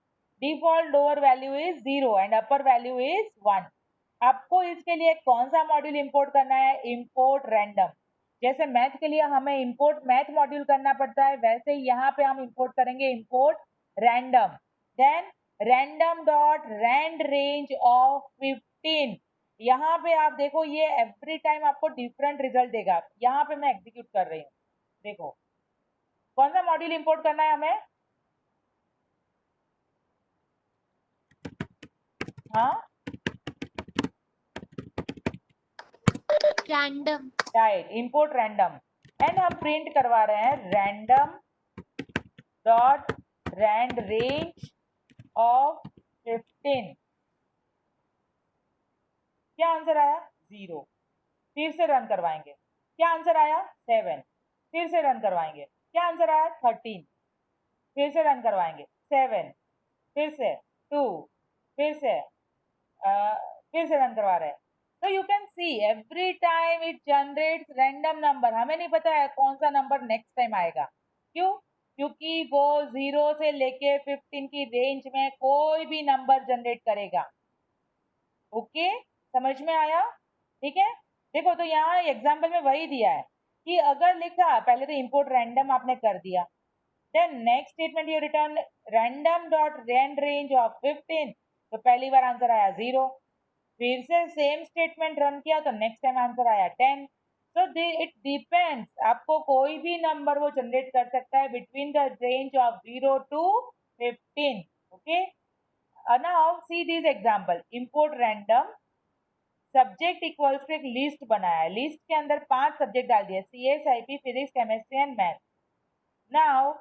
Default lower value is 0 and upper value is 1. आपको इसके लिए कौन सा module import करना है, import random. जैसे मैथ के लिए हमें इंपोर्ट मैथ मॉड्यूल करना पड़ता है, वैसे ही यहाँ पे हम इंपोर्ट करेंगे import random. Then random dot rand range of 15. यहाँ पे आप देखो ये एवरी टाइम आपको डिफरेंट रिजल्ट देगा. यहाँ पे मैं एग्जीक्यूट कर रही हूँ, देखो कौन सा मॉड्यूल इंपोर्ट करना है हमें. हाँ, random, right, import random. And हम प्रिंट करवा रहे हैं random dot rand range of 15. क्या आंसर आया, 0. फिर से रन करवाएंगे, क्या आंसर आया, 7. फिर से रन करवाएंगे, क्या आंसर आया, 13. फिर से रन करवाएंगे, 7. फिर से 2. फिर से रन करवा रहे हैं. तो you can see every time it generates random number. हमें नहीं पता है कौन सा नंबर नेक्स्ट टाइम आएगा. क्यों, क्योंकि वो 0 से लेके 15 की रेंज में कोई भी नंबर जनरेट करेगा. ओके, समझ में आया, ठीक है. देखो तो यहाँ एग्जाम्पल में वही दिया है कि अगर लिखा पहले तो इंपोर्ट रैंडम आपने कर दिया, then next statement you return random dot rand range of 15, तो पहली बार आंसर आया 0. फिर से सेम स्टेटमेंट रन किया तो नेक्स्ट टाइम आंसर आया 10. सो इट डिपेंड्स, आपको कोई भी नंबर वो जनरेट कर सकता है between the range of 0 to 15. Okay, now see this example, import random, subject equals to एक लिस्ट बनाया है, लिस्ट के अंदर 5 सब्जेक्ट डाल दिए, CS, IP, physics, chemistry and math. Now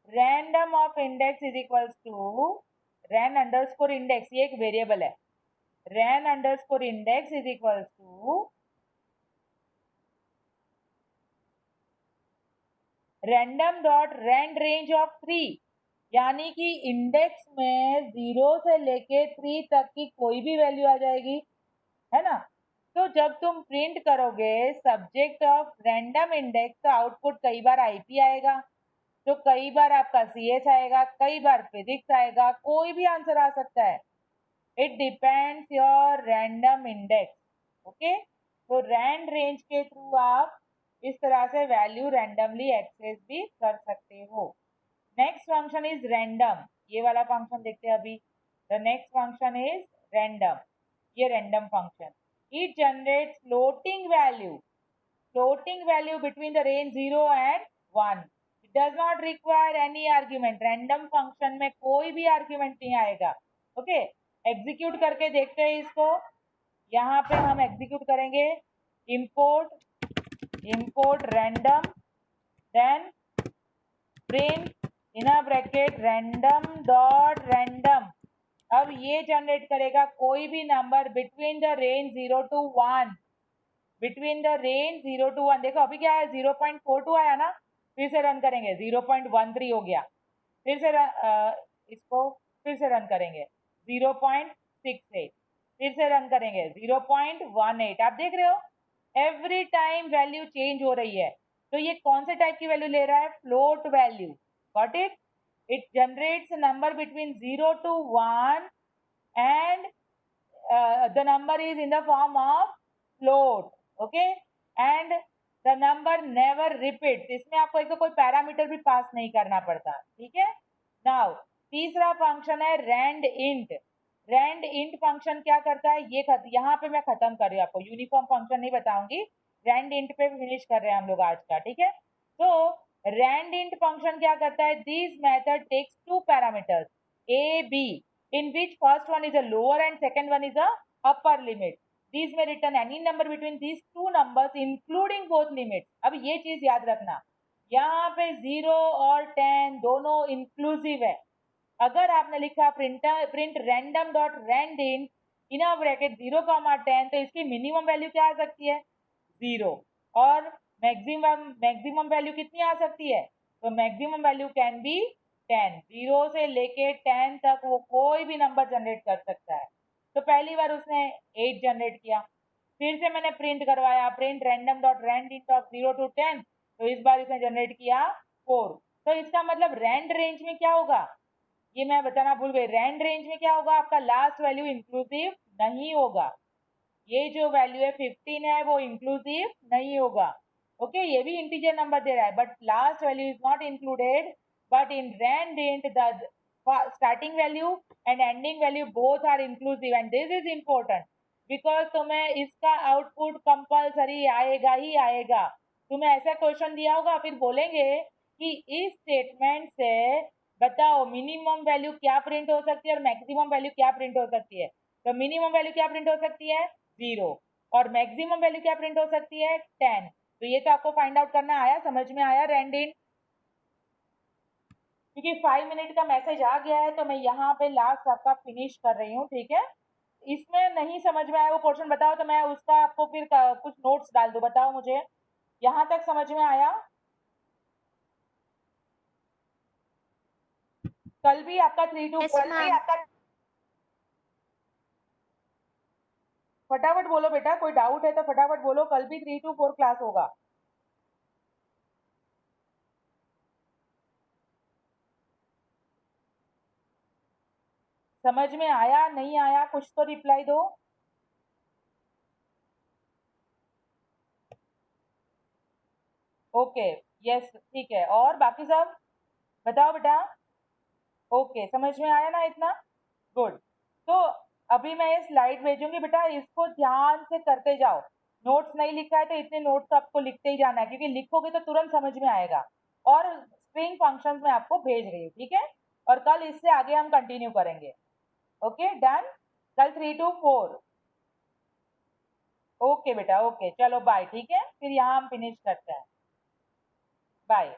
random of index is equals to ran underscore index, ये एक variable है, ran underscore index is equals to random dot rand range of 3, यानी कि इंडेक्स में 0 से लेके 3 तक की कोई भी वैल्यू आ जाएगी, है ना। तो जब तुम प्रिंट करोगे सब्जेक्ट ऑफ रैंडम इंडेक्स, तो आउटपुट कई बार IP आएगा, तो कई बार आपका CS आएगा, कई बार फिजिक्स आएगा, कोई भी आंसर आ सकता है। It depends your random index. Okay, तो रैंड रेंज के थ्रू आप इस तरह से वैल्यू रैंडमली एक्सेस भी कर सकते हो। नेक्स्ट फंक्शन इज रैंडम, ये वाला फंक्शन देखते हैं अभी। The next function is random, ये random function, it generates floating value between the range 0 and 1, it does not require any argument, random function में कोई भी argument नहीं आएगा। ओके, एग्जीक्यूट करके देखते हैं इसको, यहाँ पे हम एग्जीक्यूट करेंगे import random, then print in a bracket random dot random, अब ये जनरेट करेगा कोई भी number between the range 0 to 1, between the range 0 to 1। देखो अभी क्या है, 0.42 आया ना, फिर से रन करेंगे 0.13 हो गया, फिर से इसको फिर से रन करेंगे 0.68, फिर से रन करेंगे 0.18। आप देख रहे हो एवरी टाइम वैल्यू चेंज हो रही है, तो ये कौन से टाइप की वैल्यू ले रहा है, float value. Got it, it generates number between 0 to 1 and the number is in the form of float, okay, and the number never repeats, इसमें आपको एक तो कोई पैरामीटर भी पास नहीं करना पड़ता, ठीक है। नाउ तीसरा फंक्शन है rand int, rand int function क्या करता है, ये यहाँ पे मैं खत्म कर रही हूँ, आपको यूनिफॉर्म फंक्शन नहीं बताऊंगी, रैंड इंट पे फिनिश कर रहे हैं हम लोग आज का, ठीक है। तो रैंड इंट फंक्शन क्या करता है, this method takes 2 parameters A, B, in which first one is a lower and second one is a upper limit. These may return any number between these two numbers including both limits. अब ये चीज याद रखना, यहाँ पे 0 और 10 दोनों inclusive है। अगर आपने लिखा print random dot rand in a bracket 0,10, तो इसकी मिनिमम वैल्यू क्या आ सकती है, 0, और मैक्सिमम वैल्यू कितनी आ सकती है, तो मैक्सिमम वैल्यू कैन बी 10, 0 से लेके 10 तक वो कोई भी नंबर जनरेट कर सकता है। तो पहली बार उसने 8 जनरेट किया, फिर से मैंने प्रिंट करवाया print random dot rand in of 0 to 10, तो इस बार इसने जनरेट किया 4। तो इसका मतलब रैंड रेंज में क्या होगा, ये मैं बताना भूल गई, रैंड रेंज में क्या होगा, आपका लास्ट वैल्यू इंक्लूसिव नहीं होगा, ये जो वैल्यू है 15 है वो इंक्लूसिव नहीं होगा। ओके, ये भी इंटीजर नंबर दे रहा है but last value is not included, but in rand int the starting value and ending value both are inclusive, and this is important because तुम्हें इसका आउटपुट कंपल्सरी आएगा ही आएगा। तुम्हें ऐसा क्वेश्चन दिया होगा, फिर बोलेंगे कि इस स्टेटमेंट से बताओ मिनिमम वैल्यू क्या प्रिंट हो सकती है और मैक्सिमम वैल्यू क्या प्रिंट हो सकती है, तो मिनिमम वैल्यू क्या प्रिंट हो सकती है, 0, और मैक्सिमम वैल्यू क्या प्रिंट हो सकती है, 10। तो ये तो आपको फाइंड आउट करना आया, समझ में आया रैंड इन, क्योंकि 5 मिनट का मैसेज आ गया है तो मैं यहाँ पे लास्ट आपका फिनिश कर रही हूँ, ठीक है। इसमें नहीं समझ में आया वो पोर्शन बताओ, तो मैं उसका आपको फिर कुछ नोट्स डाल दूँ, बताओ मुझे यहाँ तक समझ में आया। कल भी आपका 3 to 4, फटाफट बोलो बेटा, कोई डाउट है तो फटाफट बोलो, कल भी 3 to 4 क्लास होगा। समझ में आया नहीं आया कुछ तो रिप्लाई दो। ओके, यस ठीक है, और बाकी सब बताओ बेटा। ओके, समझ में आया ना इतना, गुड। तो अभी मैं ये स्लाइड भेजूंगी बेटा, इसको ध्यान से करते जाओ, नोट्स नहीं लिखा है तो इतने नोट्स तो आपको लिखते ही जाना है, क्योंकि लिखोगे तो तुरंत समझ में आएगा। और स्ट्रिंग फंक्शंस में आपको भेज रही हूँ, ठीक है। और कल इससे आगे हम कंटिन्यू करेंगे। ओके डन, कल 3 to 4। ओके बेटा, ओके चलो बाय, ठीक है, फिर यहाँ हम फिनिश करते हैं। बाय।